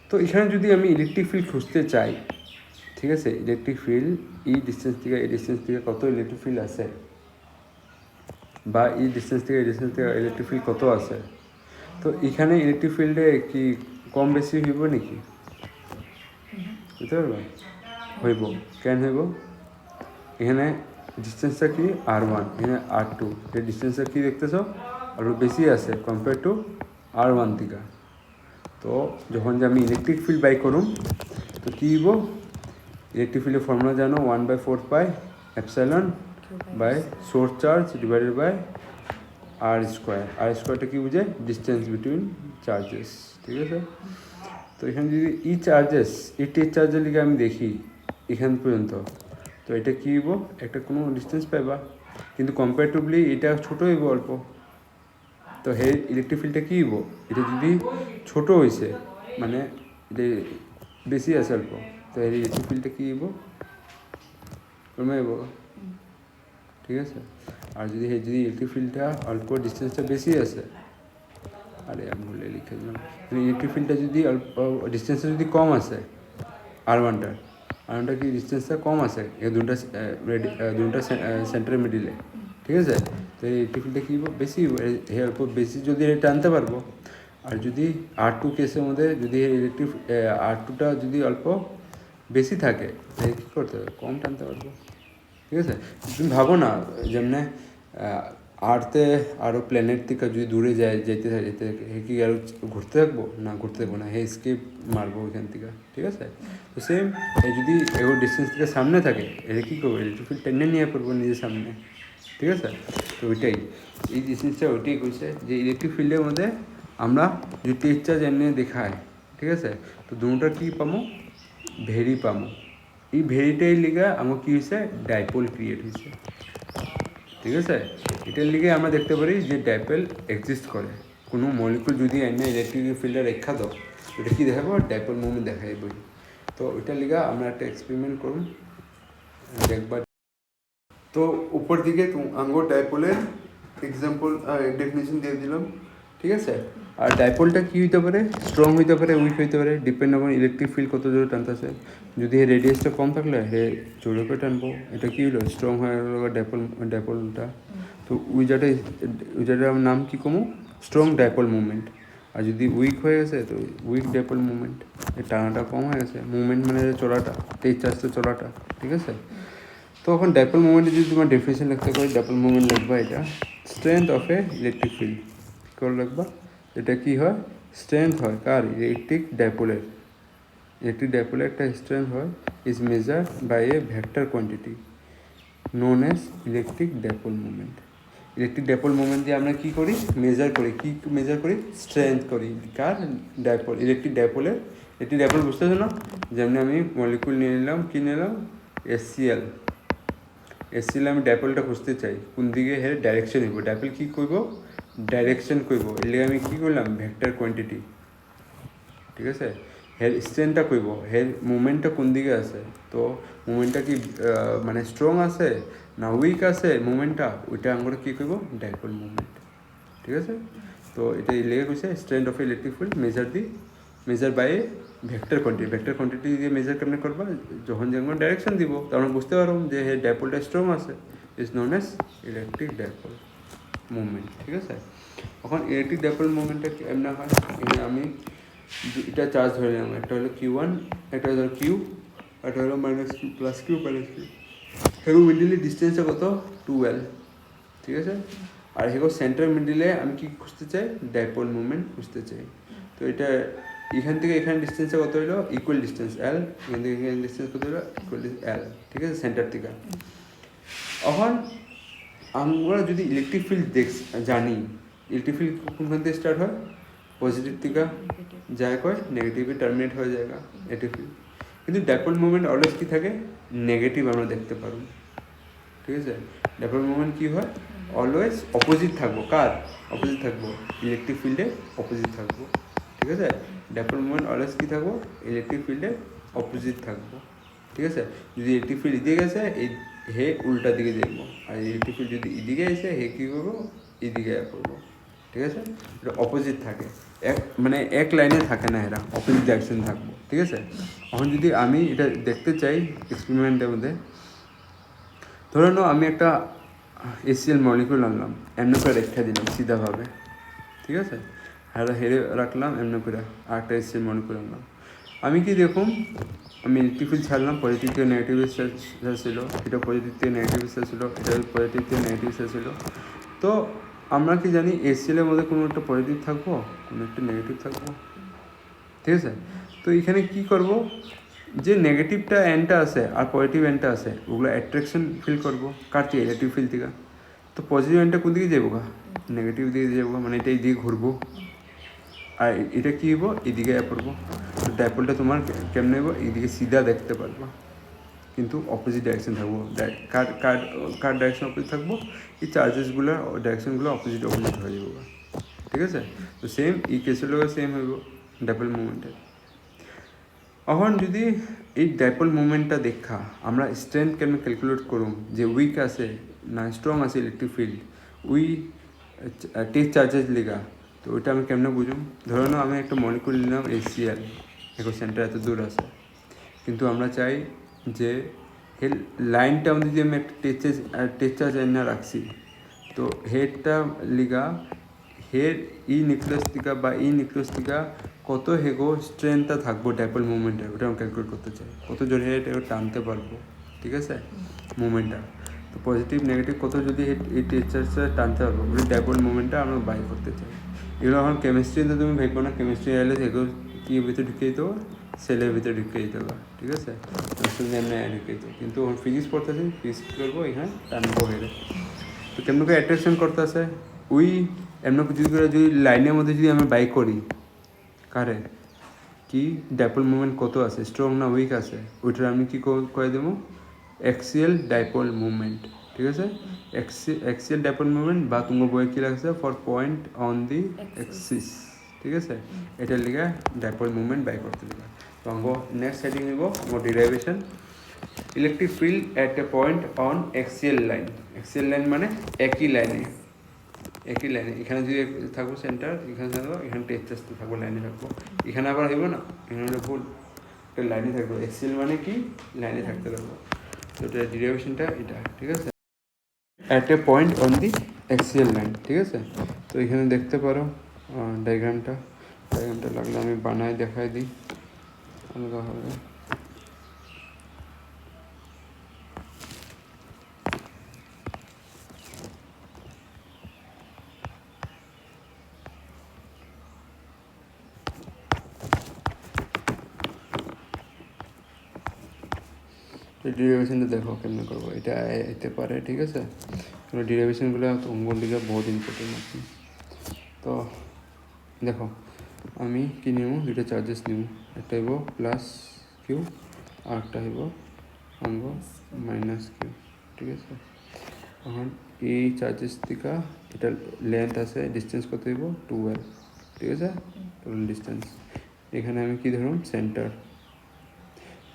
তো এখানে যদি আমি ইলেকট্রিক ফিল্ড খুঁজতে চাই, ঠিক আছে? ইলেকট্রিক ফিল্ড এই ডিস্টেন্স থেকে এই ডিস্টেন্স থেকে কত ইলেকট্রিক ফিল্ড আছে, বা এই ডিস্টেন্স থেকে এই ডিস্টেন্স থেকে ইলেকট্রিক ফিল্ড কত আছে, তো এখানে ইলেকট্রিক ফিল্ডে কি কম বেশি হইব নাকি? বুঝতে পারবে? হইব। কেন হইব? এখানে ডিস্টেন্সটা কি? R1, এখানে R2। এই ডিস্টেন্সটা কি দেখতেছো? আরও বেশি আছে কম্পেয়ার টু R1 থেকে। তো যখন যে আমি ইলেকট্রিক ফিল্ড বাই করুম, তো কী হইব? ইলেকট্রিক ফিল্ডের ফর্মুলা জানো 1/4 epsilon by source charge divided by R square. R স্কোয়ারটা কী বুঝে? ডিস্টেন্স বিটুইন চার্জেস, ঠিক আছে? তো এখানে যদি ই চার্জেস এই টেস্ট চার্জের লিগে আমি দেখি এখান পর্যন্ত, তো এটা কী হইব একটা কোনো ডিস্টেন্স পাইবা, কিন্তু কম্পারেটিভলি এটা ছোটো হইব অল্প। তো হে ইলেকট্রিক ফিল্ডটা কী হইব, এটা যদি ছোটো হয়েছে মানে এটা বেশি আছে অল্প, তো এই ইলেকট্রিক ফিল্ডটা কী হইব, কমে যাইব, ঠিক আছে। আর যদি ইলেকট্রিক ফিল্ডটা অল্প ডিস্টেন্সটা বেশি আছে, আরে আমি ভুলে লিখে দিলাম, ইলেকট্রিক ফিল্ডটা যদি অল্প ডিস্টেন্সটা যদি কম আছে আর ওয়ানটা কি ডিস্টেন্সটা কম আছে এই দুটা সেন্টারের মিডিলে, ঠিক আছে। তো এই ইলেকট্রিক ফিল্ডটা কী বেশি অল্প বেশি যদি এটা আনতে পারবো। আর যদি R2 কেসের মধ্যে যদি ইলেকট্রিক R2টা যদি অল্প বেশি থাকে তাহলে কী করতে হবে, কম টানতে পারবো, ঠিক আছে। তুমি ভাবো না যেমনে আর্থে আরও প্ল্যানেট থেকে যদি দূরে যেতে হে কি আরও ঘুরতে থাকবো না, হে স্কেপ মারবো ওইখান থেকে, ঠিক আছে। তো সেম যদি এগো ডিস্টেন্স থেকে সামনে থাকে এটা কী করবো, ইলেকট্রিক ফিল্ড টেনে নিয়ে পড়বো নিজের সামনে, ঠিক আছে। তো ওইটাই এই ডিস্টেন্সটা ওইটাই কইছে যে ইলেকট্রিক ফিল্ডের মধ্যে আমরা যদি টেস্ট চার্জ এনে দেখায়, ঠিক আছে। তো দুটার কী পাবো, ভেরি পাবো। এই ভেরিটাই লিগা আমার কী হয়েছে, ডাইপোল ক্রিয়েট হয়েছে, ঠিক আছে। এটার লিগে আমরা দেখতে পারি যে ডাইপোল এক্সিস্ট করে। কোনো মলিকুল যদি এনে ইলেকট্রিক ফিল্ডে রেখা দাও এটা কী দেখাবো, ডাইপোল মুভমেন্ট দেখাই বই। তো ওইটার লিগা আমরা একটা এক্সপেরিমেন্ট করুন দেখবার। তো উপর দিকে আঙ্গো ডাইপোলের এক্সাম্পল ডেফিনেশন দিয়ে দিলাম, ঠিক আছে। আর ডাইপোলটা কী হইতে পারে, স্ট্রং হইতে পারে, উইক হইতে পারে, ডিপেন্ড অন ইলেকট্রিক ফিল্ড কত জোরে টানতেছে। যদি রেডিয়াসটা কম থাকলে জোরে করে টানবো, এটা কী হলো, স্ট্রং হয়ে গেল ডাইপোলটা। তো উইজাটার নাম কী কমো, স্ট্রং ডাইপোল মুভমেন্ট। আর যদি উইক হয়ে গেছে তো উইক ডাইপোল মুভমেন্ট, টানাটা কম হয়ে গেছে, মুভমেন্ট মানে চলাটা, তেজ চাষতে চলাটা, ঠিক আছে। তো এখন ডাইপোল মুভমেন্টে যদি তোমার ডেফিনেশন লিখতে পারি, ডাইপোল মুভমেন্ট লিখবা এটা strength of A electric field করে লিখবা। এটা কি হয়, স্ট্রেংথ হয় কার, ইলেকট্রিক ডাইপোলের একটা স্ট্রেংথ হয়, is measure by a vector quantity known as electric dipole movement. Electric dipole movement দিয়ে আমরা কী করি, মেজার করি স্ট্রেংথ করি কার, ডাইপোল, ইলেকট্রিক ডাইপোলের। ইলেকট্রিক ডাইপোল বুঝতেছো না, যেমনি আমি মলিকুল নিয়ে নিলাম, কী নিলাম, HCl আমি ডাইপোলটা খুঁজতে চাই কোন দিকে, ডাইরেকশন হইব, ডাইপোল কী করব, ডাইরেকশন করব, এর লিগে আমি কী করলাম, ভেক্টর কোয়ান্টিটি, ঠিক আছে। স্ট্রেংথটা করব, মুভমেন্টটা কোন দিকে আছে, তো মুভমেন্টটা কি মানে স্ট্রং আছে না উইক আছে মুভমেন্টটা, ওইটা আমরা কী করব, ডাইপোল মুভমেন্ট, ঠিক আছে। তো এটা লেগে গেছে strength of electric field measure by vector quantity দিয়ে মেজার কেমনে করবা, যখন ডাইরেকশন দিব তখন বুঝতে পারবো যে ডাইপোলটা স্ট্রং আছে, is known as electric dipole movement, ঠিক আছে। এখন ইলেকট্রিক ডাইপোল মুভমেন্টটা এমন হয়, এখানে আমি এটা চার্জ ধরে নিলাম, একটা হলো Q1, একটা হলো Q, একটা হলো -Q plus Q minus Q। হেগো মিডিলে ডিস্টেন্সটা কত, 2L, ঠিক আছে। আর হেগো সেন্টার মিডিলে আমি কি খুঁজতে চাই, ডাইপোল মুভমেন্ট খুঁজতে চাই। তো এটা এখান থেকে এখানে ডিস্টেন্সটা কত হলো, ইকুয়াল ডিস্টেন্স L, এখান থেকে এখানে ডিস্টেন্স কত হলো, ইকুয়াল L, ঠিক আছে, সেন্টার থেকে। এখন আমরা যদি ইলেকট্রিক ফিল্ড জানি, ইলেকট্রিক ফিল্ড কোনখান থেকে স্টার্ট হয়, পজিটিভ থেকে যায় কয় নেগেটিভে টার্মিনেট হয়ে যায় ইলেকট্রিক ফিল্ড। কিন্তু ডাইপোল মুভমেন্ট অলওয়েজ কী থাকে, নেগেটিভ আমরা দেখতে পারবো, ঠিক আছে। ডাইপোল মুভমেন্ট কী হয়, অলওয়েজ অপোজিট থাকবো, কার অপোজিট থাকবো, ইলেকট্রিক ফিল্ডে অপোজিট থাকবো, ঠিক আছে। ডাইপোল মুভমেন্ট অলওয়েজ কী থাকবো, ইলেকট্রিক ফিল্ডে অপোজিট থাকবো, ঠিক আছে। যদি ইলেকট্রিক ফিল্ড এদিকে গেছে হে উল্টা দিকে দেখবো, আর ইলেকট্রিক ফিল্ড যদি এদিকে এসে হে কী করবো, এদিকে করবো, ঠিক আছে। এটা অপোজিট থাকে, এক লাইনে থাকে না, এরা অপোজিট ডাইরেকশন থাকবো, ঠিক আছে। এখন যদি আমি এটা দেখতে চাই এক্সপেরিমেন্টের মধ্যে, ধরে নাও আমি একটা HCl মলিকুল আনলাম, এমনি করে রেখে দিলাম সিধাভাবে, ঠিক আছে। হেরে রাখলাম এমনি করে, আর একটা HCl মলিকুল আনলাম, আমি কি দেখুন, আমি ইলেকট্রিক ফিল্ড ছাড়লাম, পজিটিভ থেকে নেগেটিভ ছিল, এটা পজিটিভ থেকে নেগেটিভ ছিল, এটা পজিটিভ থেকে নেগেটিভ ছিল। তো আমরা কি জানি HCl এর মধ্যে কোনো একটা পজিটিভ থাকবো, কোনো একটা নেগেটিভ থাকবো, ঠিক আছে। তো এখানে কি করব, যে নেগেটিভটা এনটা আছে আর পজিটিভ এনটা আছে ওগুলো অ্যাট্রাকশন ফিল করবো কার থেকে, ইলেকট্রিক ফিল্ড থেকে। তো পজিটিভ এনটা কোন দিকে যাবো, নেগেটিভ দিকে যাবো, মানে এটা এইদিকে ঘুরবো, আর এটা কী হবো, এদিকে পড়বো। তো ডাইপোলটা তোমার কেমনে হবো, এইদিকে সিধা দেখতে পারবো, কিন্তু অপোজিট ডাইরেকশন থাকবো। কার কার কার ডাইরেকশন অপোজিট থাকবো, এই চার্জেসগুলোর ডাইরেকশনগুলো অপোজিট হয়ে যাব। ঠিক আছে, তো সেম এই কেসের লগে সেম হইব ডাইপোল মুভমেন্টের। এখন যদি এই ডাইপোল মুভমেন্টটা দেখা আমরা স্ট্রেংথ কেমন ক্যালকুলেট করুম, যে উইক আছে না স্ট্রং আছে electric field we test charges লিগা, তো ওইটা আমি কেমনে বুঝুম? ধরে নাও আমি একটা মলিকুল নিলাম HCl, এখন সেন্টার এত দূর আছে, কিন্তু আমরা চাই যে এই লাইনটা আমাদের যদি আমি একটা টেস্ট চার্জ এনে রাখছি, তো হেডটা লিগা হেড ই নিউক্লিয়াস থেকে বা ই নিউক্লিয়াস থেকে কত হেগো স্ট্রেংথটা থাকবো ডাইপোল মুভমেন্টের, ওটা আমি ক্যালকুলেট করতে চাই, কত জোরে এটা টানতে পারবো। ঠিক আছে, মুভমেন্টটা তো পজিটিভ নেগেটিভ কত যদি এই টেক্সচারটা টানতে পারবো, ওই ডাইপোল মুভমেন্টটা আমরা বাই করতে চাই। এগুলো এখন কেমিস্ট্রিতে তুমি ভাববো না, কেমিস্ট্রি এলে সেগুলো কি ভিতরে ঢুকিয়ে দিতে হবে, সেলের ভিতরে ঢুকিয়ে দিতে হবে। ঠিক আছে, এমনি ঢুকিয়ে দিতে, কিন্তু ফিজিক্স পড়তেছি, ফিজিক্স করবো এখানে টানবো হেরে। তো কেমন করে অ্যাট্রাকশন করতে আছে ওই এমন যদি লাইনের মধ্যে যদি আমরা বাই করি কারে কি ডাইপোল মুভমেন্ট কত আছে, স্ট্রং না উইক আছে, ওইটার আমি কী করে দেবো অ্যাক্সিয়াল ডাইপোল মুভমেন্ট। ঠিক আছে, অ্যাক্সিয়াল ডাইপোল মুভমেন্ট বা তোমার বইয়ে কী লাগছে for point on the Axis. ঠিক আছে, এটার লিগে ডাইপোল মুভমেন্ট বাই করতে লিগে। তো আমরা নেক্সট হেডিং নিব আমার derivation electric field at a point on axial line. Axial line মানে একই লাইনে, এখানে যদি থাকবো সেন্টার, এখানে থাকবো, এখানে টেক্সচার্স থাকবো, লাইনে থাকবো, এখানে আবার হইব না, এখানে হলে ভুল, একটা লাইনে থাকবো। এক্সিয়াল মানে কি লাইনে থাকতে পারবো, তো এটা ডিরাইভেশনটা এটা। ঠিক আছে, at a point on the axial line. ঠিক আছে, তো এখানে দেখতে পারো ডায়াগ্রামটা লাগলে আমি বানাই দেখাই দিই হালকা হবে। ডিরাইভেশনটা দেখো কেমন করবো, এটা এতে পারে। ঠিক আছে, ডিরাইভেশনগুলো অঙ্গন দিকে বহুত ইম্পর্টেন্ট আছে। তো দেখো আমি কি নিব, দুটো চার্জেস নিব, একটা হইব প্লাস কিউ আর একটা হইব অঙ্গ মাইনাস কিউ। ঠিক আছে, এখন এই চার্জেস থেকে এটা লেন্থ আছে, ডিস্টেন্স কত হইব 12। ঠিক আছে, টোটাল ডিস্টেন্স। এখানে আমি কি ধরুন সেন্টার,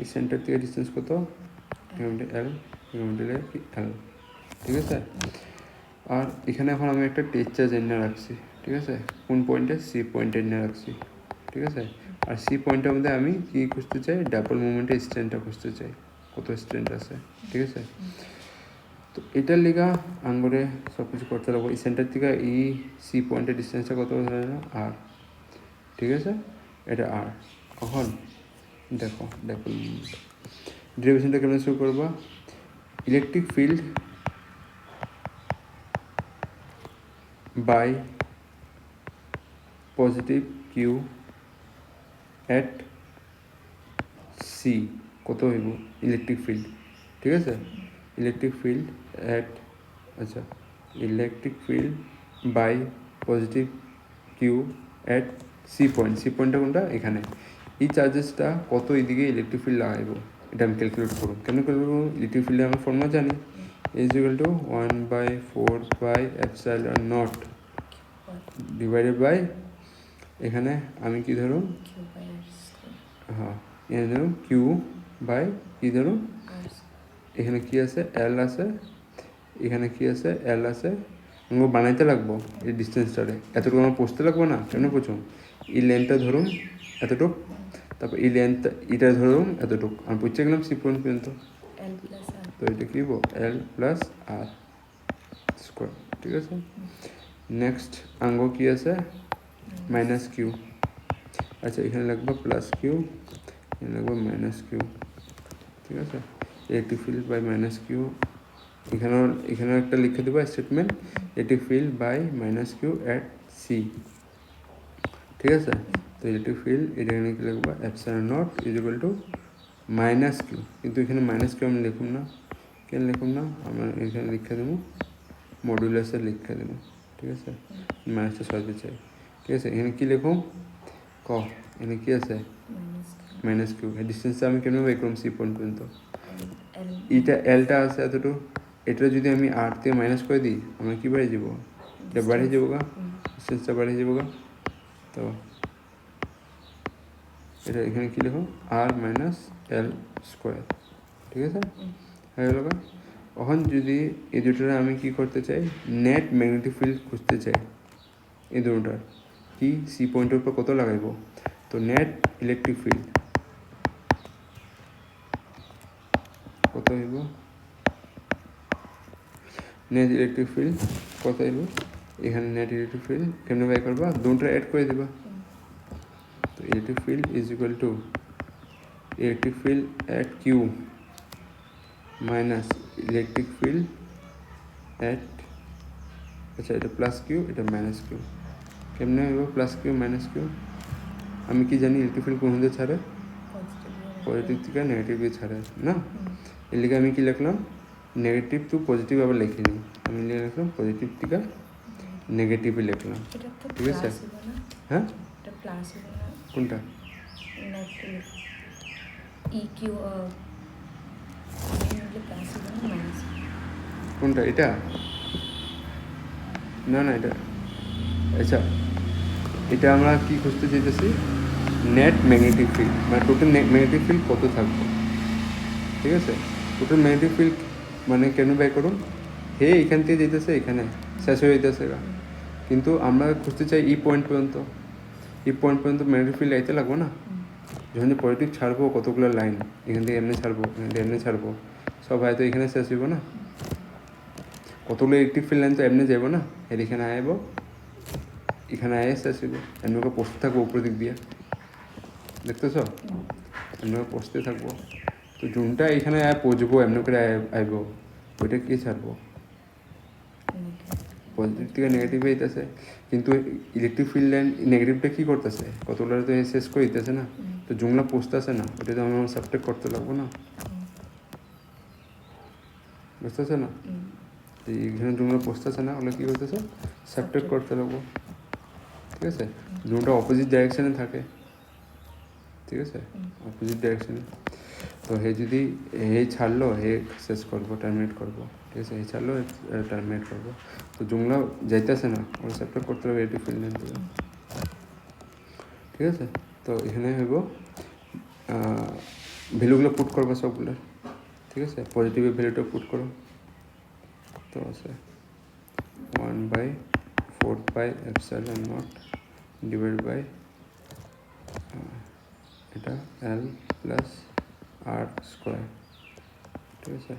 এই সেন্টার থেকে ডিস্টেন্স কত এল, এল। ঠিক আছে, আর এখানে এখন আমি একটা টেক্সচার এনে রাখছি। ঠিক আছে, কোন পয়েন্টে, সি পয়েন্টে এনে রাখছি। ঠিক আছে, আর সি পয়েন্টের মধ্যে আমি কী খুঁজতে চাই, ডাবল মুভমেন্টের স্ট্রেন্থটা খুঁজতে চাই, কত স্ট্রেন্থ আছে। ঠিক আছে, তো এটার লিগা আঙ্গুরে সব কিছু করতে লাগবো। এই সেন্টার থেকে এই সি পয়েন্টের ডিস্টেন্সটা কত ধরে না আর। ঠিক আছে, এটা আর। এখন দেখো ডাবল মুভমেন্ট ডেরিভেশনটা কেমন শুরু করবা, electric field by positive q at C কত হইব ইলেকট্রিক ফিল্ড। ঠিক আছে, ইলেকট্রিক ফিল্ড অ্যাট আচ্ছা electric field by positive q at C point, C পয়েন্টটা কোনটা এখানে, এই চার্জেসটা কত এইদিকে ইলেকট্রিক ফিল্ড লাগাইব, এটা আমি ক্যালকুলেট করব। কেন ক্যালকুলেট করব, ইলেকট্রিক ফিল্ডে আমি ফর্মুলা জানি, = 1/4πε0 ডিভাইডেড বাই, এখানে আমি কি ধরুন, হ্যাঁ এখানে ধরুন কিউ বাই কি ধরুন, এখানে কি আছে এল আছে, এখানে কি আছে এল আছে, আমাকে বানাইতে লাগবো এই ডিস্টেন্সটারে, এতটুকু আমার পুষতে লাগবো না, কেন পুছুন, এই লেন্থটা ধরুন এতটুক, তারপর এই লেন্থ এটা ধরুন এতটুক, আমি পুষতে গেলাম সি পয়েন্ট পর্যন্ত, তো এটা কি হবো এল প্লাস আর স্কোয়ার। ঠিক আছে, নেক্সট আঙ্গ কি আছে মাইনাস কিউ, আচ্ছা এখানে লাগবে প্লাস কিউ, এখানে লাগবে মাইনাস কিউ। ঠিক আছে, electric field by minus q, এখানেও একটা লিখে দেবো statement, electric field by minus q at C. ঠিক আছে, তো ইলেকট্রিক ফিল্ড এটা এখানে কি লিখবো ε0 = মাইনাস কিউ, কিন্তু এখানে মাইনাস কিউ আমি লিখুন না, কেন লিখুন না, আমরা এখানে লিখে দেবো মডুলাসে লিখে দেবো। ঠিক আছে, মাইনাসটা সরাতে চাই। ঠিক আছে, এখানে কী লিখুন এখানে কি আছে মাইনাস কিউ, ডিস্টেন্সটা আমি কেন বের করলাম সি পয়েন্ট পর্যন্ত, এল এটা এলটা আছে এতটুকু, এটা যদি আমি আর থেকে মাইনাস করে দিই আমরা কি বাড়িয়ে যাবো, এটা বাড়িয়ে যাবো গা, ডিস্টেন্সটা বাড়িয়ে যাবো গা। তো এটা এখানে কী লিখো, আর মাইনাস এল স্কোয়ার, ঠিক আছে, হয়ে গেল গা। এখন যদি এই দুটোর আমি কি করতে চাই, নেট ম্যাগনেটিক ফিল্ড খুঁজতে চাই এই দুটোটার, কি সি পয়েন্টের উপর কত লাগাইব, তো নেট ইলেকট্রিক ফিল্ড কত হইব, নেট ইলেকট্রিক ফিল্ড কত হইব, এখানে নেট ইলেকট্রিক ফিল্ড কেমনে বাই করবা, দুটো অ্যাড করে দিবা। তো electric field is equal to electric field at q minus electric field at, আচ্ছা এটা প্লাস কিউ এটা মাইনাস কিউ, কেমনে হইব প্লাস কিউ মাইনাস কিউ, আমি কি জানি ইলেকট্রিক ফিল্ড কোন দিকে ছাড়ে, পজিটিভ থেকে নেগেটিভ দিকে ছাড়ে না, এর লিগে আমি কি লিখলাম, নেগেটিভ টু পজিটিভ আবার লিখিনি, আমি লিখলাম পজিটিভ থেকে নেগেটিভে লিখলাম, ঠিক আছে, হ্যাঁ কোনটা, কোনটা এটা, না না এটা, আচ্ছা এটা আমরা কি খুঁজতে চাইতেছি, নেট ম্যাগনেটিক ফিল্ড, মানে টোটাল ম্যাগনেটিক ফিল্ড কত থাকবে, ঠিক আছে, টোটাল ম্যাগনেটিক ফিল্ড মানে কেন বাই করুন, হে এখান থেকে যেতেছে এখানে শেষ হয়ে যেতেছে গা, কিন্তু আমরা খুঁজতে চাই ই পয়েন্ট পর্যন্ত, ই পয়েন্ট পর্যন্ত ম্যাগনেটিক ফিল্ড আইতে লাগবো না, যখন পজিটিভ ছাড়বো কতগুলো লাইন এখান থেকে এমনি ছাড়বো, এখান থেকে এমনি ছাড়বো, সব হয়তো এখানে শেষ হইব না, কতগুলো ইলেকট্রিক ফিল্ড লাইন তো এমনি যাবো না, এর এখানে আইব, এখানে আয় শেষ হইব, এমনি করে পড়তে থাকবো উপর দিক দিয়ে, দেখতেছ এমনি করে পড়তে থাকবো, তো জুনটা এখানে আয় পৌঁছবো এমনি করে আইব, ওইটা কি ছাড়বো, পজিটিভ থেকে নেগেটিভ হইতেছে, কিন্তু ইলেকট্রিক ফিল্ড লাইন নেগেটিভটা কী করতেছে, কতগুলো তো শেষ করে দিতেছে না, তো জুমলা পৌঁছতেছে না, ওটা তো আমার সাবট্রাক্ট করতে লাগবো না, বুঝতেছে না, এইখানে জুমলা পৌঁছতেছে না, ওগুলো কী করতেছে সাবট্রাক্ট করতে লাগবো, ঠিক আছে, জুমটা অপোজিট ডাইরেকশানে থাকে, ঠিক আছে, অপোজিট ডাইরেকশানে, তো হে যদি হে ছাড়লো হে শেষ করবো টার্মিনেট করবো, ঠিক আছে, হে ছাড়লো টার্মিনেট করবো, তো জুমলা যাইতেছে না, ওরা সাবট্রাক্ট করতে হবে এটি ফিল্ড লাইন থেকে, ঠিক আছে, তো এখানে হইব ভ্যালুগুলো পুট করবো সবগুলো, ঠিক আছে, পজিটিভের ভ্যালুটা পুট করো, তো আছে 1/4πε0 ডিভাইড বাই এটা এল প্লাস আর স্কোয়ার, ঠিক আছে,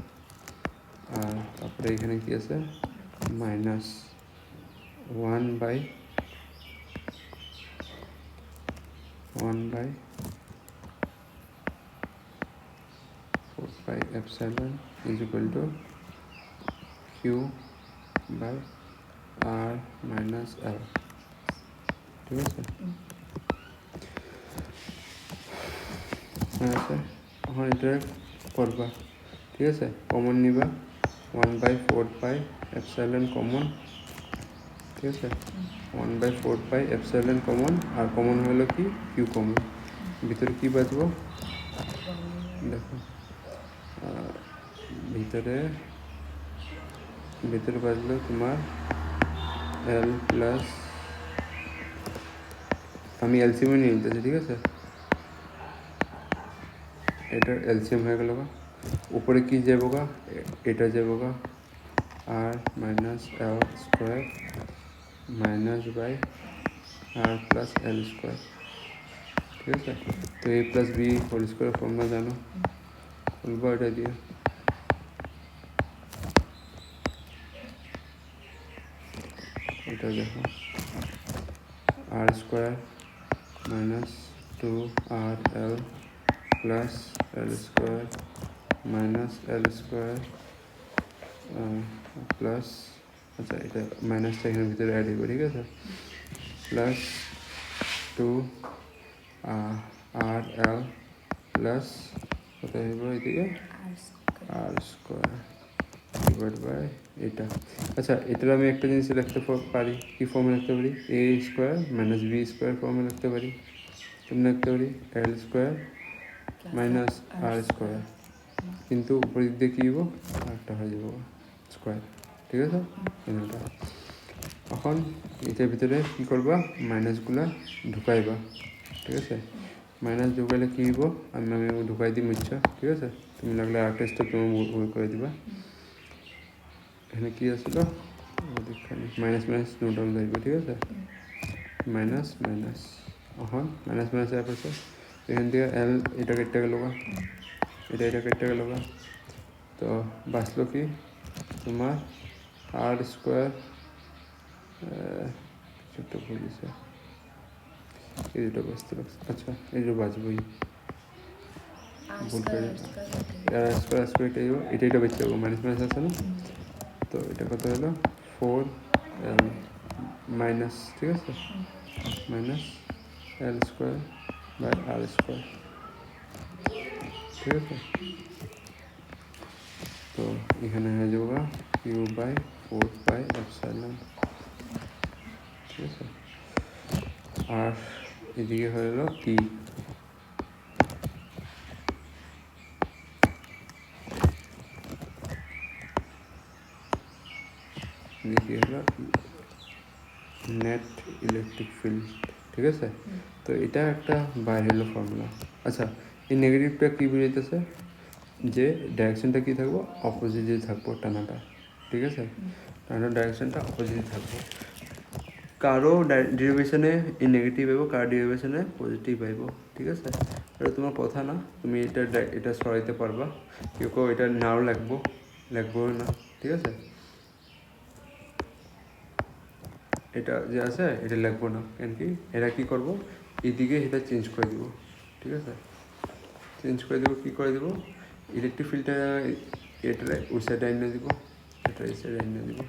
আর তারপরে এখানে কি আছে minus 1/4πε is equal to q by r minus l, ঠিক আছে, আচ্ছা এখন এটা করবা, ঠিক আছে, কমন নিবা 1/4πε কমন, ঠিক আছে, 1/4πε কমন, আর কমন হলো কি কিউ কমন, ভিতরে কি বাঁচবো দেখো, ভিতরে বাজলো তোমার এল প্লাস, আমি এলসিএম নিয়ে নিতেছি, ঠিক আছে, এটার এলসিএম হয়ে গেল গা, উপরে কি যাবো গা, এটা যাবো গা r minus L square minus by r plus l square, ঠিক আছে, তো a plus b whole square formula জানো, বলবো এটা দিয়ে, এটা দেখো r square minus 2RL plus l square minus এল স্কোয়ার প্লাস, আচ্ছা এটা মাইনাসটা এখানে ভিতরে অ্যাড হইব, ঠিক আছে, প্লাস 2RL প্লাস কত হইব এদিকে আর স্কোয়ার ডিভাইড বাই এটা, আচ্ছা এটার আমি একটা জিনিস লিখতে পারি, কী ফর্মে লিখতে পারি, এ স্কোয়ার মাইনাস বি স্কোয়ার ফর্মে লিখতে পারি, কেমন লিখতে পারি এল স্কোয়ার মাইনাস আর স্কোয়ার, কিন্তু উপরের দিক দিয়ে কী দিব আরেকটা হয়ে যাব স্কোয়ার, ঠিক আছে এটা। এখন এটার ভিতরে কী করবা মাইনাসগুলা ঢুকাইবা, ঠিক আছে। মাইনাস ঢুকাইলে কী দিব আমি ঢুকাই দিই ইচ্ছা, ঠিক আছে। তুমি লাগলে আরেকটা স্টেপ তুমি ভুল করে দিবা। এখানে কী আসলো মাইনাস মাইনাস নোটাল ধরবে, ঠিক আছে। মাইনাস মাইনাস এখন মাইনাস মাইনাস অ্যাপ আছে এখান থেকে এল এটা কেটে গেল গা, এটা কেটে গেল গা। তো বাঁচলো কি তোমার আর স্কোয়ার কিছুটা ভুল দিছে, এই দুটো বাঁচতে লাগছে। আচ্ছা এই যে বাঁচবই ভুল করে স্কোয়ার স্কোয়ার এটা বেঁচে যাবো মাইনাস মাইনাস আছে না। তো এটা কত হলো 4 এল মাইনাস, ঠিক আছে minus L square by R square, ঠিক আছে। তো এখানে হয়ে যাবে কিউ বাই 4 পাই এপসাইলন, ঠিক আছে। আর এদিকে হয়ে গেল ই, এদিকে হলো নেট ইলেকট্রিক ফিল্ড, ঠিক আছে। তো এটা একটা বাইরে হলো ফর্মুলা। আচ্ছা এই নেগেটিভটা কী বুঝাইতেছে যে ডাইরেকশনটা কী থাকবো অপোজিটে থাকবো টানাটা, ঠিক আছে। টানার ডাইরেকশনটা অপোজিটে থাকবো। কারো ডেরিভেশনে এই নেগেটিভ পাইব, কারো ডেরিভেশনে পজিটিভ পাইব, ঠিক আছে। এটা তোমার কথা না, তুমি এটা সরাইতে পারবা। কেউ কেউ এটা নাও লাগবো না, ঠিক আছে। এটা যে আছে এটা লাগবো না, কেন কি এটা কী করবো এদিকে এটা চেঞ্জ করে দিব, ঠিক আছে। চেঞ্জ করে দেবো, কী করে দেবো ইলেকট্রিক ফিল্ডটা এটা ওই সাইডে এনে দিব, এটা এই সাইডে এনে দিব,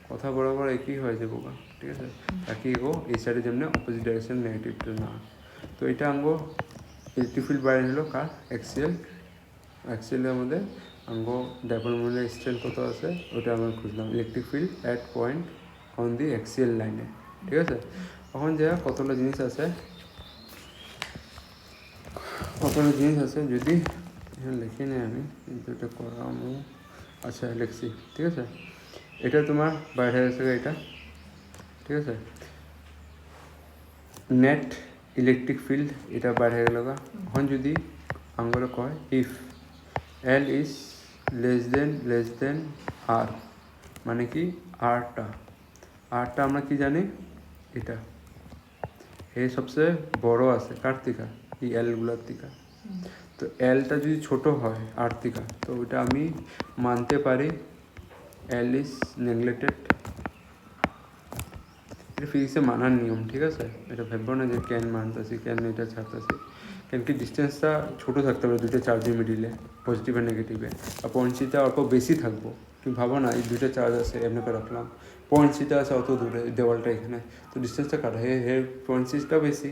কথা বরাবর একই হয়ে যাবো গা, ঠিক আছে। তাকে গো এই সাইডে যেমন অপোজিট ডাইরেকশন নেগেটিভটা না। তো এটা আঙ্গো ইলেকট্রিক ফিল্ড বাইরে হলো কার এক্সিয়ালের মধ্যে আঙ্গো ডাবল মূল্যের স্ট্রেন্থ কত আছে ওটা আমরা খুঁজলাম, electric field at point on the axial লাইনে, ঠিক আছে। এখন যা কতগুলো জিনিস আছে যদি এখানে লিখি নেই আমি, কিন্তু এটা করামো। আচ্ছা লিখছি, ঠিক আছে। এটা তোমার বাইরে গেছে এটা, ঠিক আছে। নেট ইলেকট্রিক ফিল্ড এটা বাইরে গেল গা। এখন যদি আমরা কয় if l is less than r, মানে কি আরটা আমরা কি জানি এটা এই সবচেয়ে বড় আছে কার থেকে এই এলগুলার থেকে। তো এলটা যদি ছোট হয় আর থেকে তো ওটা আমি মানতে পারি এল ইজ নেগলেক্টেড। এটা ফিজিক্সে মানার নিয়ম, ঠিক আছে। এটা ভেবো না যে ক্যান মানতেছি ক্যান এটা ছাড়তেছি, কেন কি ডিস্টেন্সটা ছোটো থাকতে হবে দুইটা চার্জের মিডিলে, পজিটিভ আর নেগেটিভে। আর পয়েন্ট সিটা অল্প বেশি থাকবো, তুমি ভাবো না এই দুইটা চার্জ আছে এমনি করে রাখলাম, পয়েন্ট সিটা আছে অত দূরে দেওয়ালটা এখানে, তো ডিস্টেন্সটা কাটা পয়েন্ট সিটা বেশি।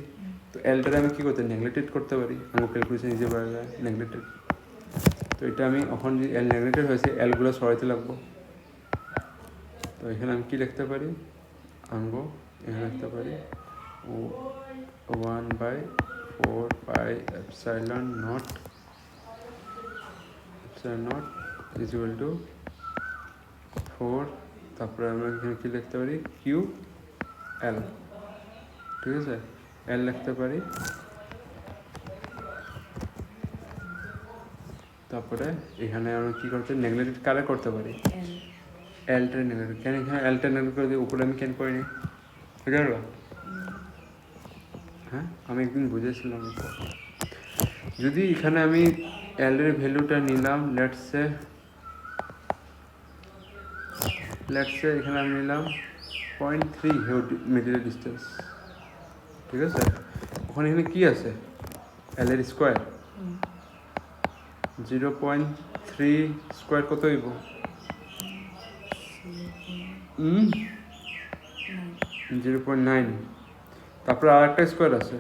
তো এলটারে আমি কী করতে নেগলেক্টেড করতে পারি, আমি ক্যালকুলেশন নিজে পারা যায় নেগলেক্টেড। তো এটা আমি এখন যদি এল নেগলেক্টেড হয়েছে এলগুলো সরাইতে লাগবো। তো এখানে আমি কী লিখতে পারি আঙ্গো এখানে লিখতে পারি 1/4 pi epsilon not is equal two 4, তারপরে আমরা এখানে কী লিখতে পারি কিউ এল, ঠিক আছে। এল লিখতে পারি, তারপরে এখানে আমরা কী করতে নেগলেক্টেড কারে করতে পারি এলটা নেগলেক্ট, কেন এখানে এলটা নেগলেক্ট করে দিই উপরে আমি কেন করিনি বুঝতে পারবা। হ্যাঁ আমি একদিন বুঝেছিলাম যদি এখানে আমি এলের ভ্যালুটা নিলাম লেটসে এখানে আমি নিলাম 0.3 মিডিলের ডিস্টেন্স, ঠিক আছে। ওখানে এখানে কী আছে এলের স্কোয়ার 0.3 স্কোয়ার কত হইব 0.9, তারপরে আর একটা স্কোয়ার আছে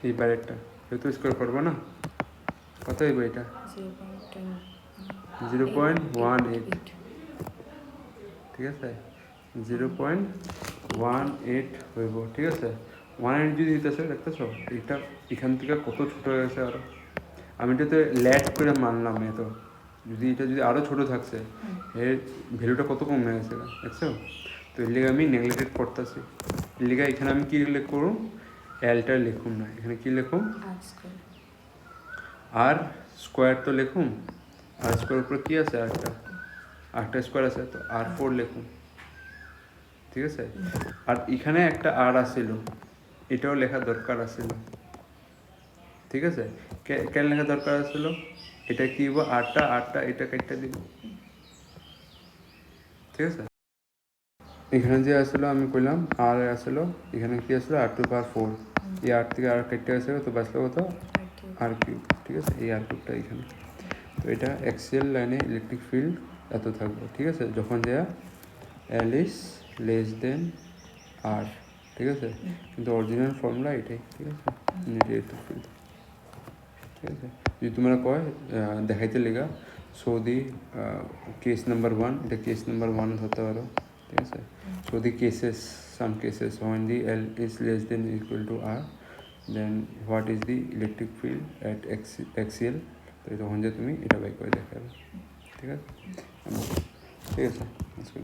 এই বাইরেরটা যেহেতু স্কোয়ার করবো না কত হইব এটা 0.18, ঠিক আছে 0.18 হইব, ঠিক আছে। 1.8 যদি দিতেছে দেখতেছ এটা এখান থেকে কত ছোটো হয়ে গেছে আরও। আমি এটাতে ল্যাট করে মানলাম এত এটা যদি আরও ছোটো থাকছে এর ভ্যালুটা কত কমে গেছে দেখছো। তো এর লিগে আমি নেগলেক্টেড করতেছি, এর লিগে এখানে আমি কী লিখ করুন, এলটা লিখুন না, এখানে কী লিখুন আর স্কোয়ার তো লিখুন, আর স্কোয়ার উপরে কী আছে আরেকটা স্কোয়ার আছে, তো R4 লিখুন, ঠিক আছে। আর এখানে একটা আর আসছিল, এটাও লেখা দরকার আসছিল, ঠিক আছে। কেন লেখা দরকার আসছিল, এটা কি হবো আটটা এটা কেটে দিব, ঠিক আছে। এখানে যে আসলো আমি কইলাম আর আসলো, এখানে কি আসলো R2/4, এই আর থেকে আর কেটে আসলো, তো বাঁচলো কত R3, ঠিক আছে। এই R3টা এখানে, তো এটা এক্সিয়াল লাইনে ইলেকট্রিক ফিল্ড এত থাকবে, ঠিক আছে, যখন দেয়া L is less than R, ঠিক আছে। কিন্তু অরিজিনাল ফর্মুলা এটাই, ঠিক আছে, ইলেকট্রিক ফিল্ড, ঠিক আছে। যদি তোমরা কয় দেখাইতে লেগা সৌদি কেস নাম্বার 1, এটা কেস নাম্বার 1 ধরতে পারো, ঠিক আছে। Saudi cases, some cases when the L is less than or equal to R, then what is the electric field at axial, তো তখন যে তুমি এটা বাই করে দেখাবে, ঠিক আছে, ঠিক আছে।